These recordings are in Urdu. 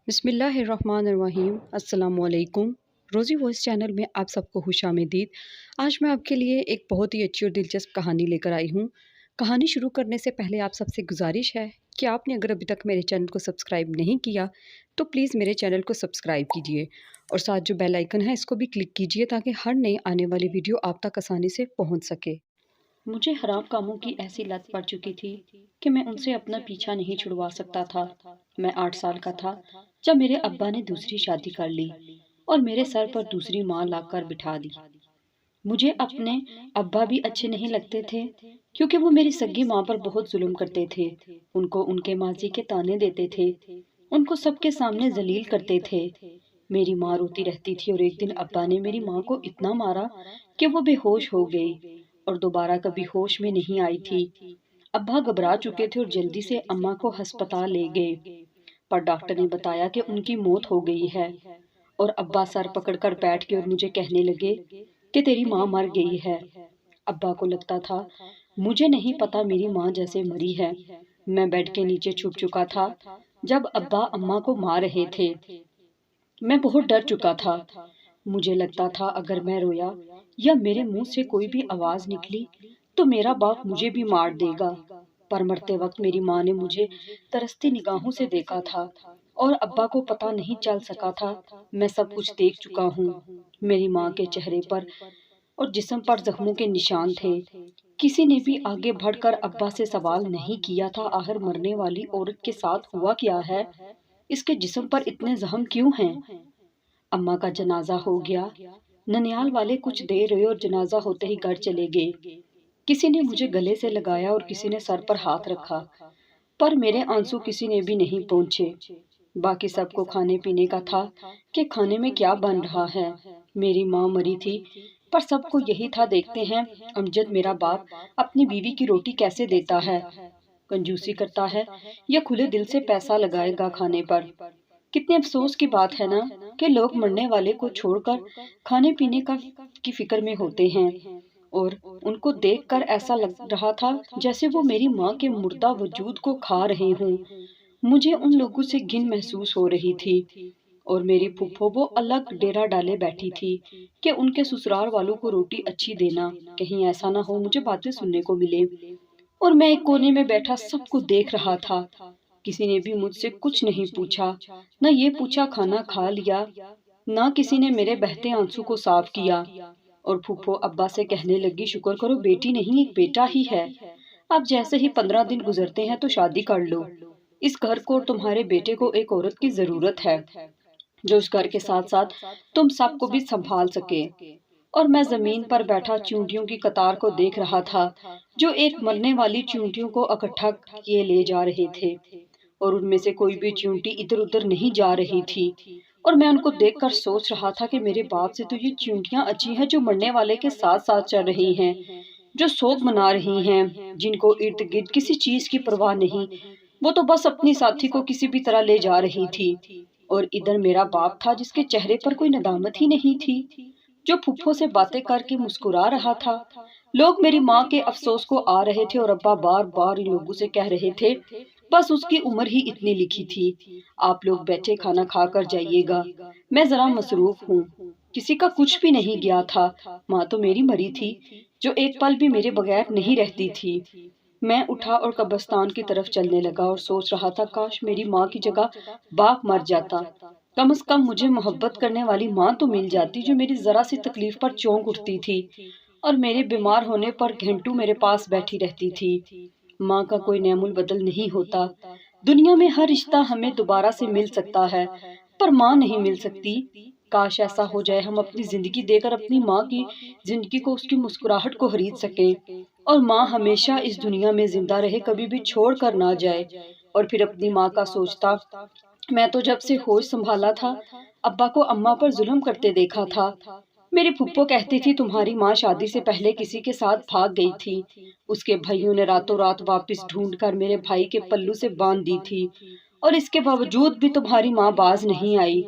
بسم اللہ الرحمن الرحیم۔ السلام علیکم۔ روزی وائس چینل میں آپ سب کو خوش آمدید۔ آج میں آپ کے لیے ایک بہت ہی اچھی اور دلچسپ کہانی لے کر آئی ہوں۔ کہانی شروع کرنے سے پہلے آپ سب سے گزارش ہے کہ آپ نے اگر ابھی تک میرے چینل کو سبسکرائب نہیں کیا تو پلیز میرے چینل کو سبسکرائب کیجیے اور ساتھ جو بیل آئیکن ہے اس کو بھی کلک کیجیے تاکہ ہر نئی آنے والی ویڈیو آپ تک آسانی سے پہنچ سکے۔ مجھے حرام کاموں کی ایسی لت پڑ چکی تھی کہ میں ان سے اپنا پیچھا نہیں چھڑوا سکتا تھا۔ میں 8 سال کا تھا جب میرے ابا نے دوسری شادی کر لی اور میرے سر پر دوسری ماں لا کر بٹھا دی۔ مجھے اپنے ابا بھی اچھے نہیں لگتے تھے کیونکہ وہ میری سگی ماں پر بہت ظلم کرتے تھے، ان کو ان کے ماضی کے تانے دیتے تھے، ان کو سب کے سامنے ذلیل کرتے تھے۔ میری ماں روتی رہتی تھی اور ایک دن ابا نے میری ماں کو اتنا مارا کہ وہ بے ہوش ہو گئی اور دوبارہ کبھی ہوش میں نہیں آئی تھی۔ ابا گھبرا چکے تھے اور جلدی سے اماں کو ہسپتال لے گئے، پر ڈاکٹر نے بتایا کہ ان کی موت ہو گئی ہے اور ابا سر پکڑ کر بیٹھ گئے اور مجھے کہنے لگے کہ تیری ماں مر گئی ہے۔ ابا کو لگتا تھا مجھے نہیں پتا میری ماں جیسے مری ہے۔ میں بیڈ کے نیچے چھپ چکا تھا جب ابا اماں کو مار رہے تھے۔ میں بہت ڈر چکا تھا۔ مجھے لگتا تھا اگر میں رویا یا میرے منہ سے کوئی بھی آواز نکلی تو میرا باپ مجھے بھی مار دے گا۔ پر مرتے وقت میری ماں نے مجھے ترستی نگاہوں سے دیکھا تھا اور ابا کو پتہ نہیں چل سکا تھا میں سب کچھ دیکھ چکا ہوں۔ میری ماں کے چہرے پر اور جسم پر زخموں کے نشان تھے۔ کسی نے بھی آگے بڑھ کر ابا سے سوال نہیں کیا تھا آخر مرنے والی عورت کے ساتھ ہوا کیا ہے، اس کے جسم پر اتنے زخم کیوں ہیں۔ اماں کا جنازہ ہو گیا۔ ننیال والے کچھ دیر رہے اور جنازہ ہوتے ہی گھر چلے گئے۔ کسی نے مجھے گلے سے لگایا اور کسی نے سر پر ہاتھ رکھا، پر میرے آنسو کسی نے بھی نہیں پہنچے۔ باقی سب کو کھانے پینے کا تھا کہ کھانے میں کیا بن رہا ہے۔ میری ماں مری تھی پر سب کو یہی تھا دیکھتے ہیں امجد میرا باپ اپنی بیوی کی روٹی کیسے دیتا ہے، کنجوسی کرتا ہے یا کھلے دل سے پیسہ لگائے گا کھانے پر۔ کتنے افسوس کی بات ہے نا کہ لوگ مرنے والے کو چھوڑ کر کھانے پینے کی فکر میں ہوتے ہیں، اور ان کو دیکھ کر ایسا لگ رہا تھا جیسے وہ میری ماں کے مردہ وجود کو کھا رہے ہوں۔ مجھے ان لوگوں سے گھن محسوس ہو رہی تھی اور میری پھپھو وہ الگ ڈیرا ڈالے بیٹھی تھی کہ ان کے سسرال والوں کو روٹی اچھی دینا، کہیں ایسا نہ ہو مجھے باتیں سننے کو ملے۔ اور میں ایک کونے میں بیٹھا سب کو دیکھ رہا تھا۔ کسی نے بھی مجھ سے کچھ نہیں پوچھا، نہ یہ پوچھا کھانا کھا لیا، نہ کسی نے میرے بہتے آنسو کو صاف کیا۔ اور پھپھو ابا سے کہنے لگی شکر کرو بیٹی نہیں ایک بیٹا ہی ہے، اب جیسے ہی 15 دن گزرتے ہیں تو شادی کر لو۔ اس گھر کو اور تمہارے بیٹے کو ایک عورت کی ضرورت ہے جو اس گھر کے ساتھ ساتھ تم سب کو بھی سنبھال سکے۔ اور میں زمین پر بیٹھا چونٹیوں کی قطار کو دیکھ رہا تھا جو ایک مرنے والی چونٹیوں کو اکٹھا کیے لے جا رہے تھے، اور ان میں سے کوئی بھی چونٹی ادھر ادھر نہیں جا رہی تھی۔ اور میں ان کو دیکھ کر سوچ رہا تھا کہ میرے باپ سے تو یہ چونٹیاں اچھی ہیں جو مرنے والے کے ساتھ ساتھ چل رہی ہیں، جو سوگ منا رہی ہیں، جن کو ارد گرد کسی چیز کی پرواہ نہیں، وہ تو بس اپنی ساتھی کو کسی بھی طرح لے جا رہی تھی۔ اور ادھر میرا باپ تھا جس کے چہرے پر کوئی ندامت ہی نہیں تھی، جو پھپھو سے باتیں کر کے مسکرا رہا تھا۔ لوگ میری ماں کے افسوس کو آ رہے تھے اور ابا بار بار ان لوگوں سے کہہ رہے تھے بس اس کی عمر ہی اتنی لکھی تھی، آپ لوگ بیٹھے کھانا کھا کر جائیے گا، میں ذرا مصروف ہوں۔ کسی کا کچھ بھی نہیں گیا تھا، ماں تو میری مری تھی جو ایک پل بھی میرے بغیر نہیں رہتی تھی۔ میں اٹھا اور قبرستان کی طرف چلنے لگا اور سوچ رہا تھا کاش میری ماں کی جگہ باپ مر جاتا، کم از کم مجھے محبت کرنے والی ماں تو مل جاتی جو میری ذرا سی تکلیف پر چونک اٹھتی تھی اور میرے بیمار ہونے پر گھنٹوں میرے پاس بیٹھی رہتی تھی۔ ماں کا کوئی نعم البدل نہیں ہوتا، دنیا میں ہر رشتہ ہمیں دوبارہ سے مل سکتا ہے پر ماں نہیں مل سکتی۔ کاش ایسا ہو جائے ہم اپنی زندگی دے کر اپنی ماں کی زندگی کو، اس کی مسکراہٹ کو خرید سکیں اور ماں ہمیشہ اس دنیا میں زندہ رہے، کبھی بھی چھوڑ کر نہ جائے۔ اور پھر اپنی ماں کا سوچتا میں تو جب سے ہوش سنبھالا تھا ابا کو اماں پر ظلم کرتے دیکھا تھا۔ میری پھپھو کہتی تھی تمہاری ماں شادی سے پہلے کسی کے ساتھ بھاگ گئی تھی، اس کے بھائیوں نے راتوں رات واپس ڈھونڈ کر میرے بھائی کے پلو سے باندھ دی تھی، اور اس کے باوجود بھی تمہاری ماں باز نہیں آئی،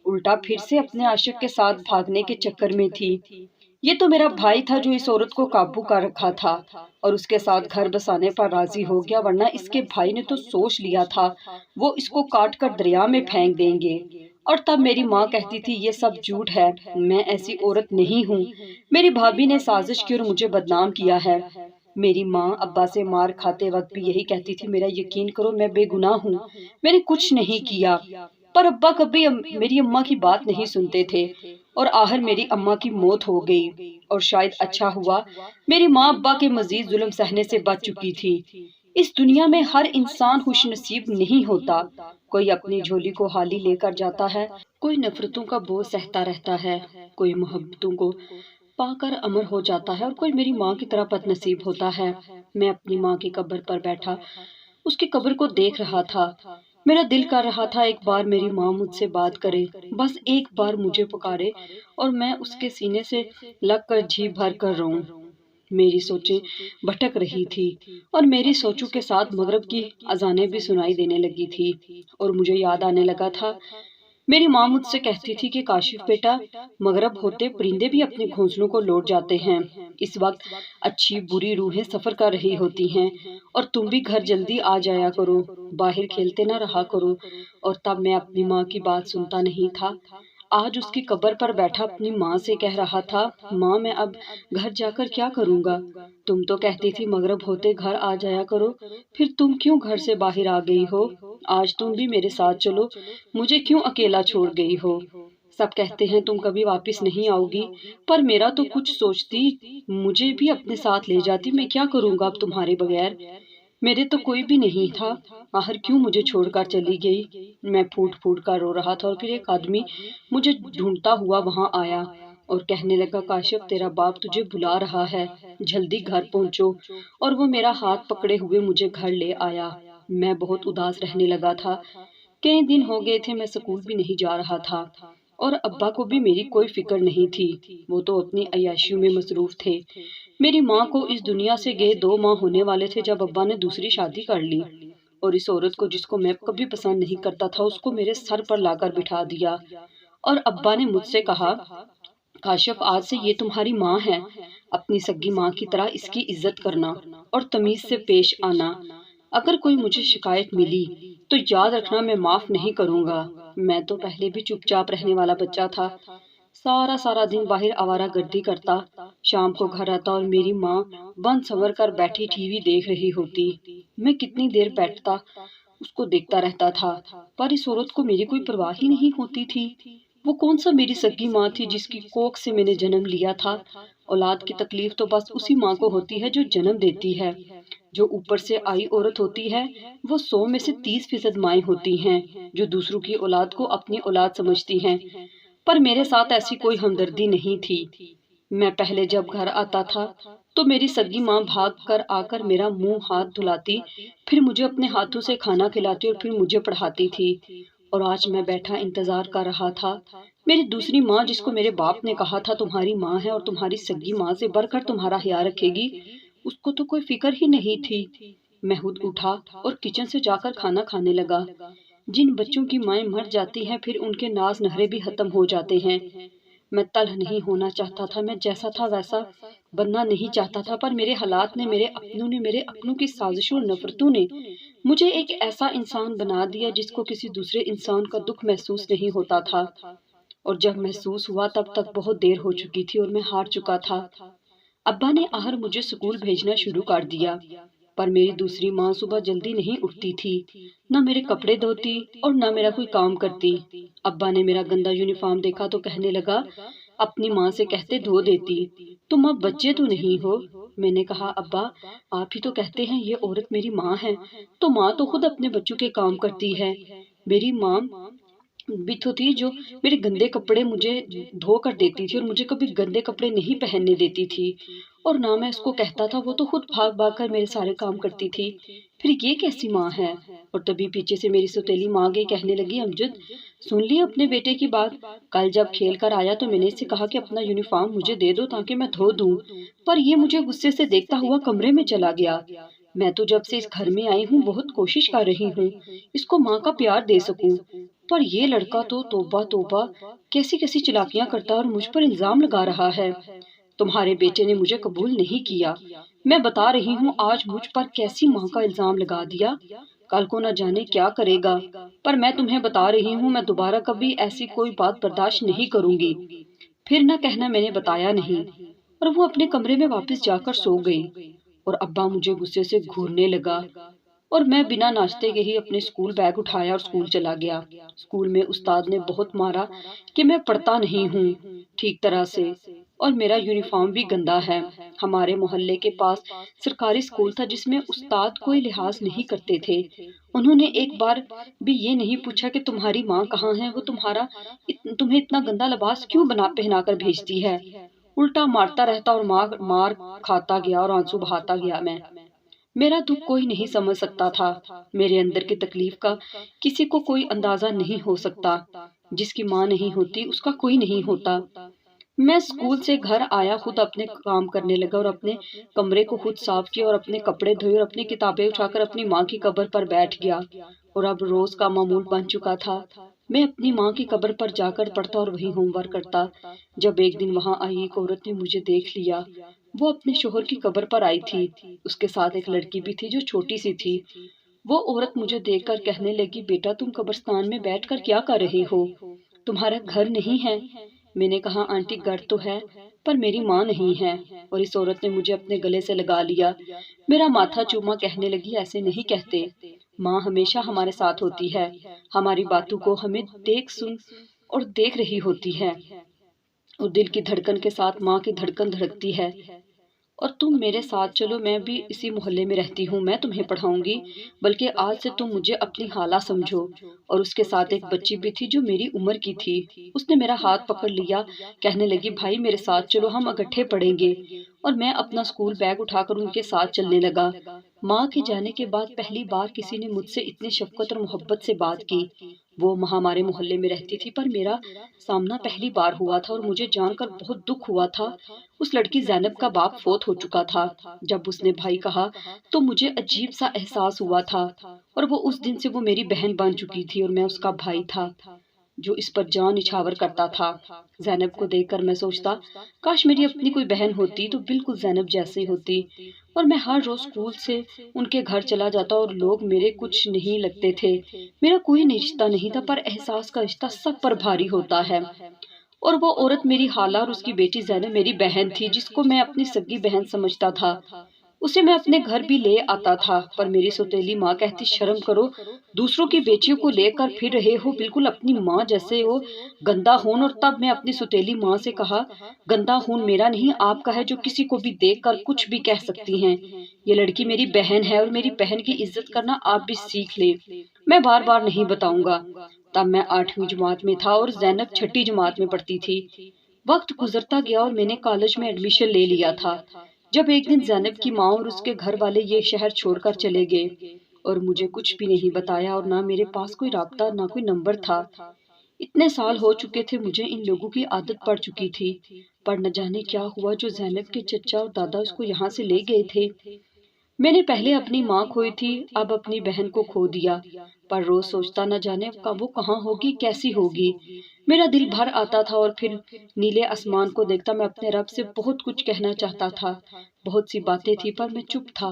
الٹا پھر سے اپنے عاشق کے ساتھ بھاگنے کے چکر میں تھی۔ یہ تو میرا بھائی تھا جو اس عورت کو قابو کر رکھا تھا اور اس کے ساتھ گھر بسانے پر راضی ہو گیا، ورنہ اس کے بھائی نے تو سوچ لیا تھا وہ اس کو کاٹ کر دریا میں پھینک دیں گے۔ اور تب میری ماں کہتی تھی یہ سب جھوٹ ہے، میں ایسی عورت نہیں ہوں، میری بھابھی نے سازش کی اور مجھے بدنام کیا ہے۔ میری ماں ابا سے مار کھاتے وقت بھی یہی کہتی تھی، میرا یقین کرو میں بے گناہ ہوں، میں نے کچھ نہیں کیا۔ پر ابا کبھی میری اماں کی بات نہیں سنتے تھے اور آخر میری اماں کی موت ہو گئی، اور شاید اچھا ہوا، میری ماں ابا کے مزید ظلم سہنے سے بچ چکی تھی۔ اس دنیا میں ہر انسان خوش نصیب نہیں ہوتا، کوئی اپنی جھولی کو خالی لے کر جاتا ہے، کوئی نفرتوں کا بوجھ سہتا رہتا ہے، کوئی محبتوں کو پا کر امر ہو جاتا ہے، اور کوئی میری ماں کی طرح بد نصیب ہوتا ہے۔ میں اپنی ماں کی قبر پر بیٹھا اس کی قبر کو دیکھ رہا تھا، میرا دل کر رہا تھا ایک بار میری ماں مجھ سے بات کرے، بس ایک بار مجھے پکارے اور میں اس کے سینے سے لگ کر جی بھر کر روں۔ میری سوچیں بھٹک رہی تھی اور میری سوچوں کے ساتھ مغرب کی اذانیں بھی سنائی دینے لگی تھی، اور مجھے یاد آنے لگا تھا میری ماں مجھ سے کہتی تھی کہ کاشف بیٹا، مغرب ہوتے پرندے بھی اپنے گھونسلوں کو لوٹ جاتے ہیں، اس وقت اچھی بری روحیں سفر کر رہی ہوتی ہیں، اور تم بھی گھر جلدی آ جایا کرو، باہر کھیلتے نہ رہا کرو۔ اور تب میں اپنی ماں کی بات سنتا نہیں تھا، آج اس کی قبر پر بیٹھا اپنی ماں سے کہہ رہا تھا، ماں میں اب گھر جا کر کیا کروں گا؟ تم تو کہتی تھی مغرب ہوتے گھر آ جایا کرو، پھر تم کیوں گھر سے باہر آ گئی ہو؟ آج تم بھی میرے ساتھ چلو، مجھے کیوں اکیلا چھوڑ گئی ہو؟ سب کہتے ہیں تم کبھی واپس نہیں آؤ گی، پر میرا تو کچھ سوچتی مجھے بھی اپنے ساتھ لے جاتی، میں کیا کروں گا اب تمہارے بغیر؟ میرے تو کوئی بھی نہیں تھا، آخر کیوں مجھے چھوڑ کر چلی گئی؟ میں پھوٹ پھوٹ کر رو رہا تھا، اور پھر ایک آدمی مجھے ڈھونڈتا ہوا وہاں آیا اور کہنے لگا، کاشف تیرا باپ تجھے بلا رہا ہے، جلدی گھر پہنچو۔ اور وہ میرا ہاتھ پکڑے ہوئے مجھے گھر لے آیا۔ میں بہت اداس رہنے لگا تھا، کئی دن ہو گئے تھے میں سکول بھی نہیں جا رہا تھا، اور ابا کو بھی میری کوئی فکر نہیں تھی، وہ تو اپنی عیاشیوں میں مصروف تھے۔ میری ماں کو اس دنیا سے گئے 2 ماہ ہونے والے تھے جب ابا نے دوسری شادی کر لی، اور اس عورت کو جس کو میں کبھی پسند نہیں کرتا تھا اس کو میرے سر پر لا کر بٹھا دیا، اور ابا نے مجھ سے کہا، کاشف آج سے یہ تمہاری ماں ہے، اپنی سگی ماں کی طرح اس کی عزت کرنا اور تمیز سے پیش آنا، اگر کوئی مجھے شکایت ملی تو یاد رکھنا میں معاف نہیں کروں گا۔ میں تو پہلے بھی چپ چاپ رہنے والا بچہ تھا، سارا دن باہر آوارہ گردی کرتا، شام کو گھر آتا اور میری ماں بند سنور کر بیٹھی ٹی وی دیکھ رہی ہوتی، میں کتنی دیر بیٹھتا اس کو دیکھتا رہتا تھا، پر اس عورت کو میری کوئی پرواہ ہی نہیں ہوتی تھی۔ وہ کون سا میری سگی ماں تھی جس کی کوکھ سے میں نے جنم لیا تھا؟ اولاد کی تکلیف تو بس اسی ماں کو ہوتی ہے جو جنم دیتی ہے، جو اوپر سے آئی عورت ہوتی ہے وہ 100 میں سے 30% مائیں ہوتی ہیں جو دوسروں کی اولاد کو اپنی اولاد سمجھتی ہیں، پر میرے ساتھ ایسی کوئی ہمدردی نہیں تھی۔ میں پہلے جب گھر آتا تھا تو میری سگی ماں بھاگ کر آ کر میرا منہ ہاتھ دھلاتی، پھر مجھے اپنے ہاتھوں سے کھانا کھلاتی اور پھر مجھے پڑھاتی تھی، اور آج میں بیٹھا انتظار کر رہا تھا میری دوسری ماں جس کو میرے باپ نے کہا تھا تمہاری ماں ہے اور تمہاری سگی ماں سے بڑھ کر تمہارا خیال رکھے گی، اس کو تو کوئی فکر ہی نہیں تھی۔ میں خود اٹھا اور کچن سے جا کر کھانا کھانے لگا۔ جن بچوں کی مائیں مر جاتی ہیں پھر ان کے ناز نخرے بھی ختم ہو جاتے ہیں۔ میں تلخ نہیں ہونا چاہتا تھا، میں جیسا تھا ویسا بننا نہیں چاہتا تھا، پر میرے حالات نے، میرے اپنوں کی سازشوں اور نفرتوں نے مجھے ایک ایسا انسان بنا دیا جس کو کسی دوسرے انسان کا دکھ محسوس نہیں ہوتا تھا، اور جب محسوس ہوا تب تک بہت دیر ہو چکی تھی اور میں ہار چکا تھا۔ ابا نے آخر مجھے سکول بھیجنا شروع کر دیا، پر میری دوسری ماں صبح جلدی نہیں اٹھتی تھی، نہ میرے کپڑے دھوتی اور نہ میرا کوئی کام کرتی۔ ابا نے میرا گندا یونیفارم دیکھا تو کہنے لگا، اپنی ماں سے کہتے دھو دیتی، تم اب بچے تو نہیں ہو۔ میں نے کہا، ابا آپ ہی تو کہتے ہیں یہ عورت میری ماں ہے، تو ماں تو خود اپنے بچوں کے کام کرتی ہے۔ میری ماں بھی تو تھی جو میرے گندے کپڑے مجھے دھو کر دیتی تھی اور مجھے کبھی گندے کپڑے نہیں پہننے دیتی تھی، اور نہ میں اس کو کہتا تھا، وہ تو خود بھاگ بھاگ کر میرے سارے کام کرتی تھی، پھر یہ کیسی ماں ہے؟ اور تبھی پیچھے سے میری سوتیلی ماں گئی، کہنے لگی، امجد سن لی اپنے بیٹے کی بات؟ کل جب کھیل کر آیا تو میں نے اسے کہا کہ اپنا یونیفارم مجھے دے دو تاکہ میں دھو دوں، پر یہ مجھے غصے سے دیکھتا ہوا کمرے میں چلا گیا۔ میں تو جب سے اس گھر میں آئی ہوں بہت کوشش کر رہی ہوں اس کو ماں کا پیار دے سکوں، پر یہ لڑکا تو توبہ توبہ کیسی کیسی چلاکیاں کرتا اور مجھ پر الزام لگا رہا ہے۔ تمہارے بیٹے نے مجھے قبول نہیں کیا۔ میں بتا رہی ہوں آج مجھ پر کیسی ماں کا الزام لگا دیا، کل کو نہ جانے کیا کرے گا، پر میں تمہیں بتا رہی ہوں میں دوبارہ کبھی ایسی کوئی بات برداشت نہیں کروں گی۔ پھر نہ کہنا میں نے بتایا نہیں، اور وہ اپنے کمرے میں واپس جا کر سو گئی، اور ابا مجھے غصے سے گھورنے لگا، اور میں بنا ناشتے کے ہی اپنے اسکول بیگ اٹھایا اور اسکول چلا گیا۔ اسکول میں استاد نے بہت مارا کہ میں پڑھتا نہیں ہوں ٹھیک طرح سے، اور میرا یونیفارم بھی گندا ہے۔ ہمارے محلے کے پاس سرکاری اسکول تھا جس میں استاد کوئی لحاظ نہیں کرتے تھے۔ انہوں نے ایک بار بھی یہ نہیں پوچھا کہ تمہاری ماں کہاں ہے، وہ تمہیں اتنا گندا لباس کیوں پہنا کر بھیجتی ہے۔ الٹا مارتا رہتا اور مار کھاتا گیا اور آنسو بہاتا گیا۔ میرا دکھ کوئی نہیں سمجھ سکتا تھا، میرے اندر کی تکلیف کا کسی کو کوئی اندازہ نہیں ہو سکتا۔ جس کی ماں نہیں ہوتی اس کا کوئی نہیں ہوتا۔ میں اسکول سے گھر آیا، خود اپنے کام کرنے لگا اور اپنے کمرے کو خود صاف کیا اور اپنے کپڑے دھوئے اور اپنی کتابیں اٹھا کر اپنی ماں کی قبر پر بیٹھ گیا، اور اب روز کا معمول بن چکا تھا۔ میں اپنی ماں کی قبر پر جا کر پڑھتا اور وہی ہوم ورک کرتا۔ جب ایک دن وہاں آئی ایک عورت نے مجھے دیکھ لیا۔ وہ اپنے شوہر کی قبر پر آئی تھی، اس کے ساتھ ایک لڑکی بھی تھی جو چھوٹی سی تھی۔ وہ عورت مجھے دیکھ کر کہنے لگی، بیٹا تم قبرستان میں بیٹھ کر کیا کر رہے ہو، تمہارا گھر نہیں ہے؟ میں نے کہا آنٹی گھر تو ہے پر میری ماں نہیں ہے، اور اس عورت نے مجھے اپنے گلے سے لگا لیا، میرا ماتھا چوما، کہنے لگی ایسے نہیں کہتے، ماں ہمیشہ ہمارے ساتھ ہوتی ہے، ہماری باتوں کو ہمیں سن اور دیکھ رہی ہوتی ہے، اور دل کی دھڑکن کے ساتھ ماں کی دھڑکن دھڑکتی ہے۔ اور تم میرے ساتھ چلو، میں بھی اسی محلے میں رہتی ہوں، میں تمہیں پڑھاؤں گی، بلکہ آج سے تم مجھے اپنی خالہ سمجھو۔ اور اس کے ساتھ ایک بچی بھی تھی جو میری عمر کی تھی، اس نے میرا ہاتھ پکڑ لیا، کہنے لگی بھائی میرے ساتھ چلو، ہم اکٹھے پڑھیں گے، اور میں اپنا اسکول بیگ اٹھا کر ان کے ساتھ چلنے لگا۔ ماں کے جانے کے بعد پہلی بار کسی نے مجھ سے اتنی شفقت اور محبت سے بات کی۔ وہ ہمارے محلے میں رہتی تھی پر میرا سامنا پہلی بار ہوا تھا، اور مجھے جان کر بہت دکھ ہوا تھا۔ اس لڑکی زینب کا باپ فوت ہو چکا تھا۔ جب اس نے بھائی کہا تو مجھے عجیب سا احساس ہوا تھا، اور وہ اس دن سے وہ میری بہن بن چکی تھی اور میں اس کا بھائی تھا جو اس پر جان نچھاور کرتا تھا۔ زینب کو دیکھ کر میں سوچتا کاش میری اپنی کوئی بہن ہوتی تو بالکل زینب جیسی ہوتی، اور میں ہر روز اسکول سے ان کے گھر چلا جاتا اور لوگ میرے کچھ نہیں لگتے تھے، میرا کوئی رشتہ نہیں تھا، پر احساس کا رشتہ سب پر بھاری ہوتا ہے۔ اور وہ عورت میری خالہ اور اس کی بیٹی زینب میری بہن تھی، جس کو میں اپنی سگی بہن سمجھتا تھا۔ اسے میں اپنے گھر بھی لے آتا تھا، پر میری سوتیلی ماں کہتی شرم کرو، دوسروں کی بیٹیوں کو لے کر پھر رہے ہو، بالکل اپنی ماں جیسے ہو، گندا خون۔ اور تب میں اپنی سوتیلی ماں سے کہا گندا خون میرا نہیں آپ کا ہے، جو کسی کو بھی دیکھ کر کچھ بھی کہہ سکتی ہیں، یہ لڑکی میری بہن ہے، اور میری بہن کی عزت کرنا آپ بھی سیکھ لیں، میں بار بار نہیں بتاؤں گا۔ تب میں 8ویں جماعت میں تھا اور زینب 6ٹھی جماعت میں پڑھتی تھی۔ وقت گزرتا گیا اور میں نے کالج میں ایڈمیشن لے لیا تھا، جب ایک دن زینب کی ماں اور اس کے گھر والے یہ شہر چھوڑ کر چلے گئے، اور مجھے کچھ بھی نہیں بتایا، اور نہ میرے پاس کوئی رابطہ، نہ کوئی نمبر تھا۔ اتنے سال ہو چکے تھے، مجھے ان لوگوں کی عادت پڑ چکی تھی، پر نہ جانے کیا ہوا جو زینب کے چچا اور دادا اس کو یہاں سے لے گئے تھے۔ میں نے پہلے اپنی ماں کھوئی تھی، اب اپنی بہن کو کھو دیا، پر روز سوچتا نہ جانے وہ کہاں ہوگی، کیسی ہوگی، میرا دل بھر آتا تھا۔ اور پھر نیلے آسمان کو دیکھتا میں اپنے رب سے بہت کچھ کہنا چاہتا تھا، بہت سی باتیں تھی، پر میں چپ تھا،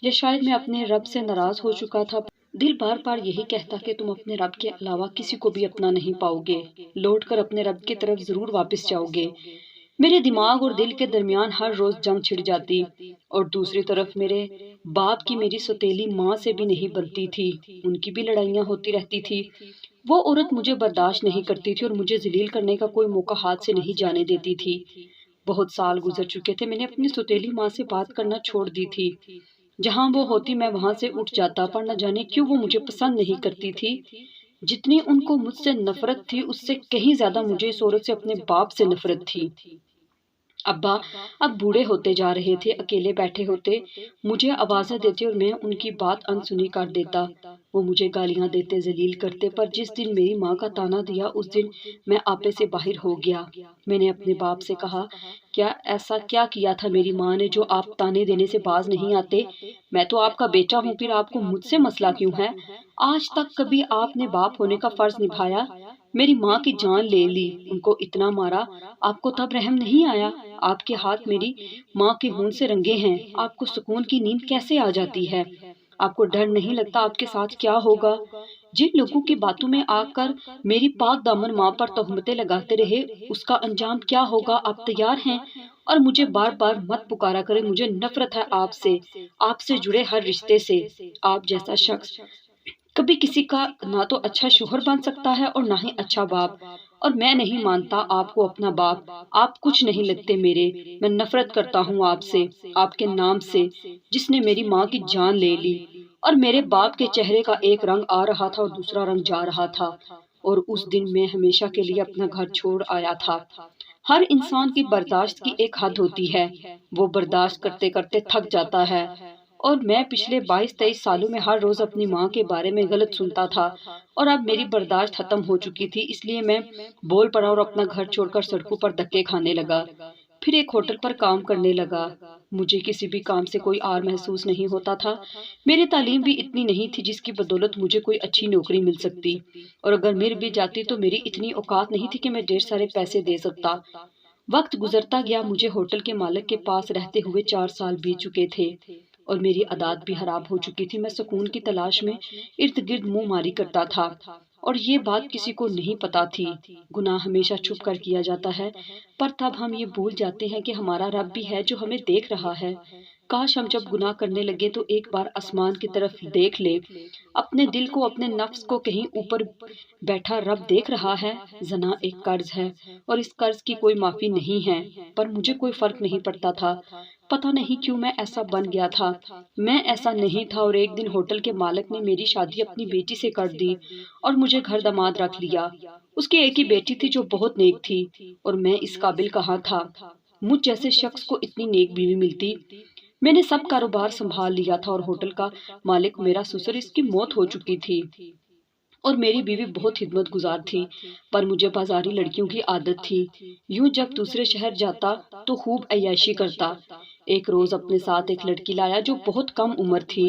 یا شاید میں اپنے رب سے ناراض ہو چکا تھا۔ دل بار بار یہی کہتا کہ تم اپنے رب کے علاوہ کسی کو بھی اپنا نہیں پاؤ گے، لوٹ کر اپنے رب کی طرف ضرور واپس جاؤ گے۔ میرے دماغ اور دل کے درمیان ہر روز جنگ چھڑ جاتی، اور دوسری طرف میرے باپ کی میری سوتیلی ماں سے بھی نہیں بنتی تھی، ان کی بھی لڑائیاں ہوتی رہتی تھی۔ وہ عورت مجھے برداشت نہیں کرتی تھی اور مجھے ذلیل کرنے کا کوئی موقع ہاتھ سے نہیں جانے دیتی تھی۔ بہت سال گزر چکے تھے، میں نے اپنی سوتیلی ماں سے بات کرنا چھوڑ دی تھی، جہاں وہ ہوتی میں وہاں سے اٹھ جاتا، پر نہ جانے کیوں وہ مجھے پسند نہیں کرتی تھی۔ جتنی ان کو مجھ سے نفرت تھی، اس سے کہیں زیادہ مجھے اس عورت سے اپنے باپ سے نفرت تھی۔ ابا اب بوڑھے ہوتے جا رہے تھے، اکیلے بیٹھے ہوتے، مجھے آوازیں دیتے اور میں ان کی بات انسنی کر دیتا۔ وہ مجھے گالیاں دیتے، ذلیل کرتے، پر جس دن میری ماں کا تانا دیا اس دن میں آپے سے باہر ہو گیا۔ میں نے اپنے باپ سے کہا، کیا ایسا کیا کیا تھا میری ماں نے جو آپ تانے دینے سے باز نہیں آتے؟ میں تو آپ کا بیٹا ہوں، پھر آپ کو مجھ سے مسئلہ کیوں ہے؟ آج تک کبھی آپ نے باپ ہونے کا فرض نبھایا؟ میری ماں کی جان لے لی، ان کو اتنا مارا، آپ کو تب رحم نہیں آیا؟ آپ کے ہاتھ میری ماں کے خون سے رنگے ہیں، آپ کو سکون کی نیند کیسے آ جاتی ہے؟ آپ کو ڈر نہیں لگتا آپ کے ساتھ کیا ہوگا؟ جن لوگوں کی باتوں میں آ کر میری پاک دامن ماں پر تہمتیں لگاتے رہے، اس کا انجام کیا ہوگا آپ تیار ہیں؟ اور مجھے بار بار مت پکارا کرے، مجھے نفرت ہے آپ سے جڑے ہر رشتے سے۔ آپ جیسا شخص کبھی کسی کا نہ تو اچھا شوہر بن سکتا ہے اور نہ ہی اچھا باپ، اور میں نہیں مانتا آپ کو اپنا باپ۔ آپ کچھ نہیں لگتے میرے، میں نفرت کرتا ہوں آپ سے، آپ کے نام سے جس نے میری ماں کی جان لے لی۔ اور میرے باپ کے چہرے کا ایک رنگ آ رہا تھا اور دوسرا رنگ جا رہا تھا، اور اس دن میں ہمیشہ کے لیے اپنا گھر چھوڑ آیا تھا۔ ہر انسان کی برداشت کی ایک حد ہوتی ہے، وہ برداشت کرتے کرتے تھک جاتا ہے، اور میں پچھلے 22-23 سالوں میں ہر روز اپنی ماں کے بارے میں غلط سنتا تھا، اور اب میری برداشت ختم ہو چکی تھی، اس لیے میں بول پڑا اور اپنا گھر چھوڑ کر سڑکوں پر دھکے کھانے لگا۔ پھر ایک ہوٹل پر کام کرنے لگا۔ مجھے کسی بھی کام سے کوئی آر محسوس نہیں ہوتا تھا۔ میری تعلیم بھی اتنی نہیں تھی جس کی بدولت مجھے کوئی اچھی نوکری مل سکتی، اور اگر مل بھی جاتی تو میری اتنی اوقات نہیں تھی کہ میں ڈھیر سارے پیسے دے سکتا۔ وقت گزرتا گیا، مجھے ہوٹل کے مالک کے پاس رہتے ہوئے 4 سال بیت چکے تھے، اور میری عادات بھی خراب ہو چکی تھی۔ میں سکون کی تلاش میں ارد گرد منہ ماری کرتا تھا، اور یہ بات کسی کو نہیں پتا تھی۔ گناہ ہمیشہ چھپ کر کیا جاتا ہے، پر تب ہم یہ بھول جاتے ہیں کہ ہمارا رب بھی ہے جو ہمیں دیکھ رہا ہے۔ کاش ہم جب گناہ کرنے لگے تو ایک بار آسمان کی طرف دیکھ لے، اپنے دل کو، اپنے نفس کو، کہیں اوپر بیٹھا رب دیکھ رہا ہے۔ زنا ایک قرض ہے، اور اس قرض کی کوئی معافی نہیں ہے، پر مجھے کوئی فرق نہیں پڑتا تھا۔ پتہ نہیں کیوں میں ایسا بن گیا تھا۔ میں ایسا نہیں تھا، اور ایک دن ہوٹل کے مالک نے میری شادی اپنی بیٹی سے کر دی اور مجھے گھر داماد رکھ لیا۔ اس کی ایک ہی بیٹی تھی جو بہت نیک تھی، اور میں اس قابل کہاں تھا مجھ جیسے شخص کو اتنی نیک بیوی ملتی۔ میں نے سب کاروبار سنبھال لیا تھا، اور ہوٹل کا مالک میرا سسر، اس کی موت ہو چکی تھی، اور میری بیوی بہت خدمت گزار تھی، پر مجھے بازاری لڑکیوں کی عادت تھی۔ یوں جب دوسرے شہر جاتا تو خوب عیاشی کرتا۔ ایک روز اپنے ساتھ ایک لڑکی لایا جو بہت کم عمر تھی۔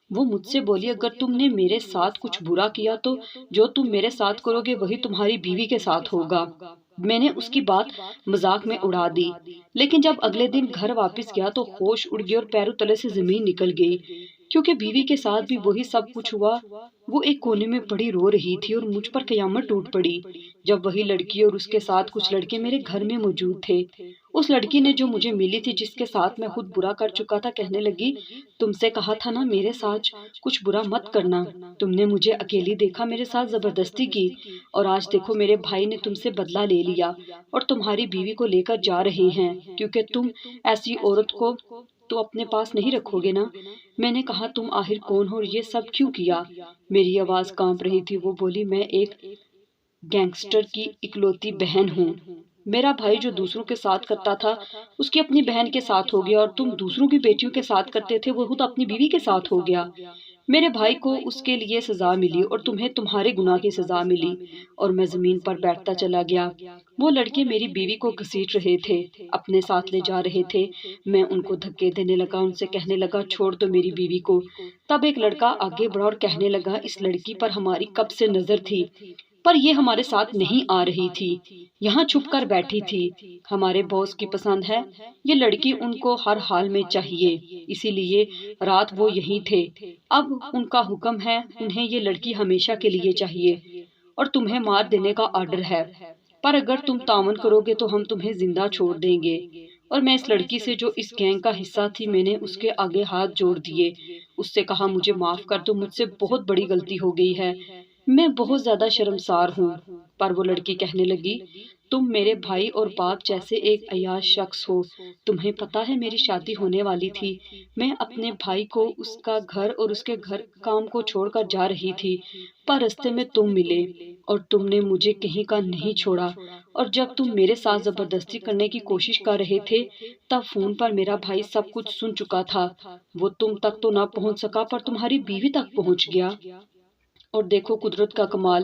وہ مجھ سے بولی، اگر تم نے میرے ساتھ کچھ برا کیا تو جو تم میرے ساتھ کرو گے وہی تمہاری بیوی کے ساتھ ہوگا۔ میں نے اس کی بات مذاق میں اڑا دی، لیکن جب اگلے دن گھر واپس گیا تو ہوش اڑ گئی اور پیروں تلے سے زمین نکل گئی، کیونکہ بیوی کے ساتھ بھی وہی سب کچھ ہوا۔ وہ ایک کونے میں پڑی رو رہی تھی، اور مجھ پر قیامت ٹوٹ پڑی جب وہی لڑکی اور اس کے ساتھ کچھ لڑکے میرے گھر میں موجود تھے۔ اس لڑکی نے جو مجھے ملی تھی، جس کے ساتھ میں خود برا کر چکا تھا، کہنے لگی، تم سے کہا تھا نا میرے ساتھ کچھ برا مت کرنا، تم نے مجھے اکیلی دیکھا، میرے ساتھ زبردستی کی، اور آج دیکھو میرے بھائی نے تم سے بدلہ لے لیا اور تمہاری بیوی کو لے کر جا رہے ہیں، کیونکہ تم ایسی عورت کو تو اپنے پاس نہیں رکھو گے نا۔ میں نے کہا، تم آخر کون ہو اور یہ سب کیوں کیا؟ میری آواز کانپ رہی تھی۔ وہ بولی، میں ایک گینگسٹر کی اکلوتی بہن ہوں۔ میرا بھائی جو دوسروں کے ساتھ کرتا تھا اس کی اپنی بہن کے ساتھ ہو گیا، اور تم دوسروں کی بیٹیوں کے ساتھ کرتے تھے وہ خود اپنی بیوی کے ساتھ ہو گیا۔ میرے بھائی کو اس کے لیے سزا ملی اور تمہیں تمہارے گناہ کی سزا ملی، اور میں زمین پر بیٹھتا چلا گیا۔ وہ لڑکے میری بیوی کو گھسیٹ رہے تھے، اپنے ساتھ لے جا رہے تھے۔ میں ان کو دھکے دینے لگا، ان سے کہنے لگا، چھوڑ دو میری بیوی کو۔ تب ایک لڑکا آگے بڑھا اور کہنے لگا، اس لڑکی پر ہماری کب سے نظر تھی، پر یہ ہمارے ساتھ نہیں آ رہی تھی، یہاں چھپ کر بیٹھی تھی، ہمارے باس کی پسند ہے، یہ لڑکی ان کو ہر حال میں چاہیے، اسی لیے رات وہ یہیں تھے، اب ان کا حکم ہے، انہیں یہ لڑکی ہمیشہ کے لیے چاہیے، اور تمہیں مار دینے کا آرڈر ہے، پر اگر تم تعاون کرو گے تو ہم تمہیں زندہ چھوڑ دیں گے۔ اور میں اس لڑکی سے جو اس گینگ کا حصہ تھی، میں نے اس کے آگے ہاتھ جوڑ دیے، اس سے کہا، مجھے معاف کر دو، مجھ سے بہت بڑی غلطی ہو گئی ہے، میں بہت زیادہ شرمسار ہوں۔ پر وہ لڑکی کہنے لگی، تم میرے بھائی اور باپ جیسے ایک عیاش شخص ہو، تمہیں پتہ ہے میری شادی ہونے والی تھی، میں اپنے بھائی کو، اس کا گھر اور اس کے گھر کام کو چھوڑ کر جا رہی تھی، پر رستے میں تم ملے اور تم نے مجھے کہیں کا نہیں چھوڑا، اور جب تم میرے ساتھ زبردستی کرنے کی کوشش کر رہے تھے تب فون پر میرا بھائی سب کچھ سن چکا تھا، وہ تم تک تو نہ پہنچ سکا پر تمہاری بیوی تک پہنچ گیا، اور دیکھو قدرت کا کمال،